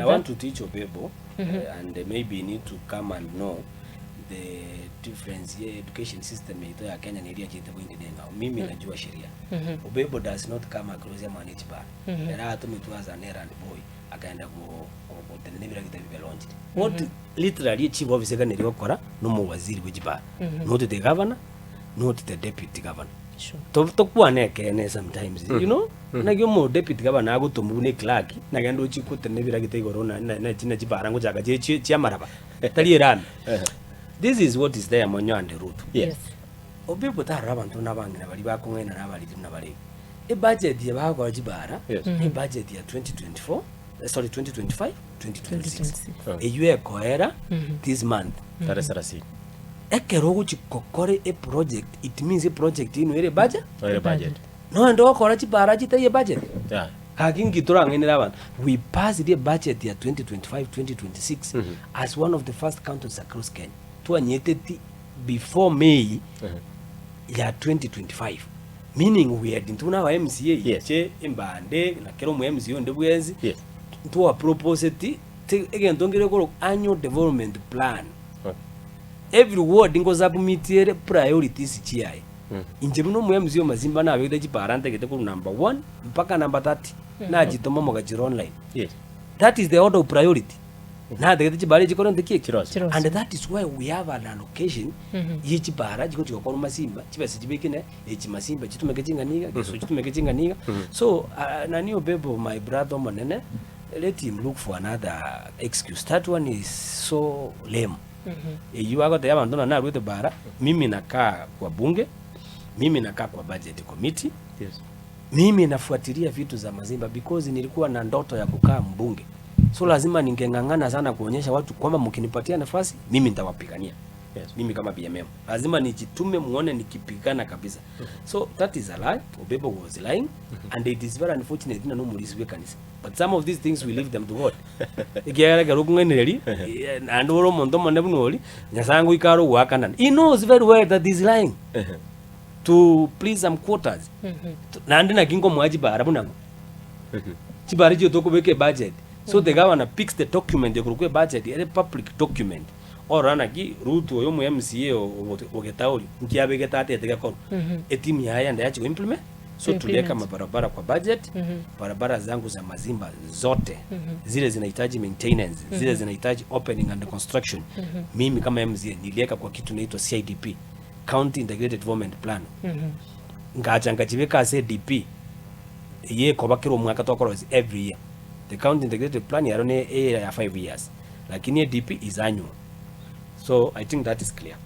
I want to teach Obebo and maybe need to come and know the difference here education system yetu ya Kenya ni ile kitu kwindi denga. Mimi najua sheria. Obebo does not come across a manage bar. Era atumitu as an errand boy akaenda ku Getembe Television launched. What literally chief officer kan niliyokora no mu waziri w'ijibara. Not the governor, not the deputy governor. Sure. Tokuwa nekene sometimes you know nagyo mo deputy governor agutumune clerk nagendo chikute nebira gitegoro na china chibara ngo chaka chia maraba tali ran. This is what is there monyo and the root. Yes. Obebo taraba ntuna bangi na bali bakongena na bali na bali. E budget ya bako chibara e budget ya 2024 sorry 2025 2026 e yue koera this month Sarasi. Ekero chikokore a project, it means a project in a budget. Or a budget. No, and all correct baraji a budget. Yeah. Hagin Gitorang in Ravan. We passed the budget year 2025-2026 as one of the first counties across Kenya. To anyeteti before May year 2025. Meaning we had into our MCA. Yes. Imbande, na kero mu MCA on the Buenzi. Yes. To a proposed again, don't get a annual development plan. Every word ngoza abumitiere priorities chiaye. Injebuno mu MCA mazimba na abede chiparante gete ku number 1 mpaka number 30 na jitoma mo gajiro online. Yes. That is the order of priority. Na gete chibare chikoro ndiki Chiros. And that is why we have an allocation yichi bara chiko chiko kwa masimba chibese chibikine echi masimba chitumeke chinganiga keso chitumeke chinganiga. So nani Obebo my brother manene, let him look for another excuse. That one is so lame. You are going to na ruto bara, mimi nakaa kwa bunge, mimi nakaa kwa budget committee. Yes. Mimi nafuatilia vitu za mazimba because nilikuwa na ndoto ya kukaa mbunge. So lazima ningengangana sana kuonyesha watu kwamba mkinipatia nafasi mimi nitawapigania. Yes. Mimi kama BMM. Lazima nijitume muone nikipigana kabisa. So that is a lie. Obebo was lying and it is very unfortunate no mulisiwe kanisa. But some of these things we leave them to God. Ikiara garukungeneri and oro mondo manebunoli nyasangu ikaro wakanan. He knows very well that he is lying. To please some quotas. Nandi na kingo mwaji bara bunango. Chibari jotoko beke budget. So the governor picks the document the kurukwe budget a public document. Or anaki rutu yo mu MCA o getauri nkiabe getate tega kono. Etimu haya ndio yachi implement. So tuliweka mabarabara kwa budget. Barabara zangu za mazimba zote zile zinahitaji maintenance, zile zinahitaji opening and construction. Mimi kama MCA niliweka kwa kitu inaitwa CIDP, County Integrated Development Plan. Ngacha ngachibeka CIDP ye kobakiro mwaka tokoro every year. The County Integrated Plan yarone ya 5 years. Lakini DP is annual. So I think that is clear.